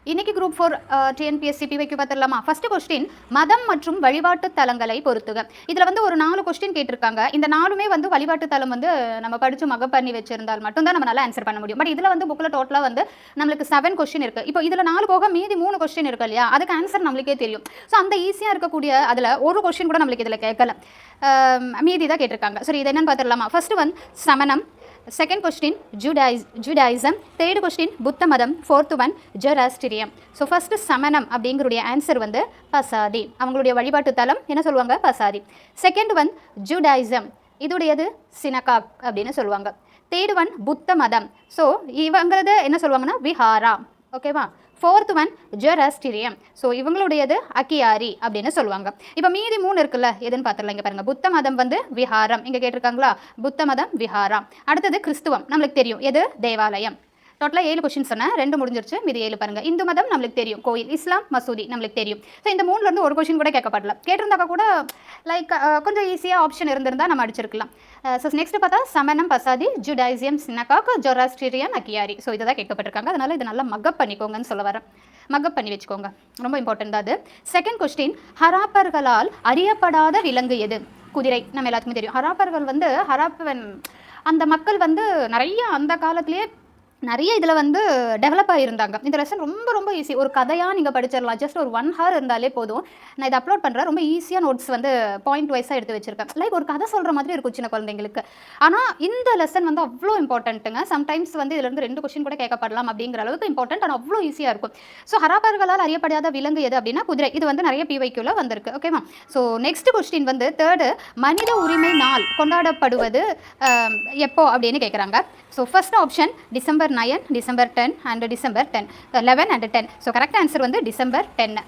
இன்னைக்கு group 4 TNPSC பிவைக்கு பார்த்துடலாமா? First question, மதம் மற்றும் வழிபாட்டு தலங்களை பொறுத்துக. இதில் வந்து ஒரு 4 கொஸ்டின் கேட்டிருக்காங்க. இந்த 4மே வந்து வழிபாட்டு தலம் வந்து நம்ம படித்து மகப் பண்ணி வச்சிருந்தால் மட்டும்தான் நம்ம நல்லா ஆன்சர் பண்ண முடியும். பட் இதில் வந்து புக்கில் டோட்டலாக வந்து நம்மளுக்கு 7 கொஸ்டின் இருக்குது. இப்போ இதில் 4 போக மீதி 3 கொஸ்டின் இருக்கு இல்லையா, அதுக்கு ஆன்சர் நம்மளுக்கே தெரியும். ஸோ அந்த ஈஸியாக இருக்கக்கூடிய அதில் ஒரு கொஸ்டின் கூட நம்மளுக்கு இதில் கேட்கல, மீதி தான் கேட்டிருக்காங்க. சரி, இது என்னன்னு பார்த்துடலாமா? ஃபர்ஸ்ட் ஒன் சமணம், second question Judaism, third question புத்த மதம், ஃபோர்த் ஒன் ஜெராஸ்ட்ரியம். ஸோ ஃபர்ஸ்ட் சமணம் அப்படிங்கிறடைய ஆன்சர் வந்து பசாதி, அவங்களுடைய வழிபாட்டு தலம் என்ன சொல்லுவாங்க? பசாதி. செகண்ட் ஒன் ஜூடாயிசம், இதுடையது சினகாக் அப்படின்னு சொல்லுவாங்க. தேர்ட் ஒன் புத்த மதம், ஸோ இவங்கிறது என்ன சொல்லுவாங்கன்னா விஹாரா, ஓகேவா? ஃபோர்த் ஒன் ஜெராஸ்ட்ரியம், ஸோ இவங்களுடையது அக்கியாரி அப்படின்னு சொல்லுவாங்க. இப்போ மீதி 3 இருக்குல்ல, எதுன்னு பார்த்துடலாம். இங்கே பாருங்கள், புத்த மதம் வந்து விஹாரம், இங்கே கேட்டிருக்காங்களா, புத்த மதம் விஹாரம். அடுத்தது கிறிஸ்துவம், நம்மளுக்கு தெரியும் எது? தேவாலயம். டோட்டலாக 7 கொஸ்டின் சொன்னேன், 2 முடிஞ்சிருச்சு, மீதி 7 பாருங்கள். இந்து மதம் நம்மளுக்கு தெரியும், கோயில். இஸ்லாம் மசூதி நம்மளுக்கு தெரியும். ஸோ இந்த 3லேருந்து ஒரு கொஸ்டின் கூட கேட்கப்படல. கேட்டிருந்தாக்க கூட லைக் கொஞ்சம் ஈஸியாக ஆப்ஷன் இருந்திருந்தால் நம்ம அடிச்சிருக்கலாம். ஸோ நெக்ஸ்ட் பார்த்தா சமணம், பசாதி, ஜூடாயிசியம், சினகாக், ஜொராஸ்ட்ரியன், அக்கியாரி. ஸோ இதை தான் கேட்கப்பட்டிருக்காங்க. அதனால் இது நல்லா மக்கப் பண்ணிக்கோங்கன்னு சொல்ல வரேன். மக்கப் பண்ணி வச்சுக்கோங்க, ரொம்ப இம்பார்ட்டன்ட் தான் அது. செகண்ட் கொஸ்டின், ஹராப்பர்களால் அறியப்படாத விலங்கு எது? குதிரை. நம்ம எல்லாத்துக்குமே தெரியும். ஹராப்பர்கள் வந்து ஹராப்பன் அந்த மக்கள் வந்து நிறைய அந்த காலத்திலேயே நிறைய இதில் வந்து டெவலப் ஆகியிருந்தாங்க. இந்த லெசன் ரொம்ப ரொம்ப ஈஸி, ஒரு கதையாக நீங்கள் படிச்சிடலாம். ஜஸ்ட் ஒரு 1 hour இருந்தாலே போதும். நான் இதை அப்லோட் பண்ணுறேன், ரொம்ப ஈஸியாக நோட்ஸ் வந்து பாயிண்ட் வைஸாக எடுத்து வச்சுருக்கேன். லைக் ஒரு கதை சொல்கிற மாதிரி இருக்கும் சின்ன குழந்தைங்களுக்கு. ஆனால் இந்த லெசன் வந்து அவ்வளோ இம்பார்ட்டன்ட்டுங்க. சம்டைம்ஸ் வந்து இதிலேருந்து 2 கொஸ்டின் கூட கேட்கப்படலாம் அப்படிங்கிற அளவுக்கு இம்பார்ட்டன்ட், ஆனால் அவ்வளோ ஈஸியாக இருக்கும். ஸோ ஹராப்பர்களால் அறியப்படாத விலங்கு எது அப்படின்னா குதிரை. இது வந்து நிறைய பிவைக்குள்ள வந்திருக்கு, ஓகேவா? ஸோ நெக்ஸ்ட் கொஸ்டின் வந்து தேர்டு, மனித உரிமை நாள் கொண்டாடப்படுவது எப்போ அப்படின்னு கேட்குறாங்க. So first option December 9, December 10 and December 10, 11 and 10. So correct answer வந்து December 10.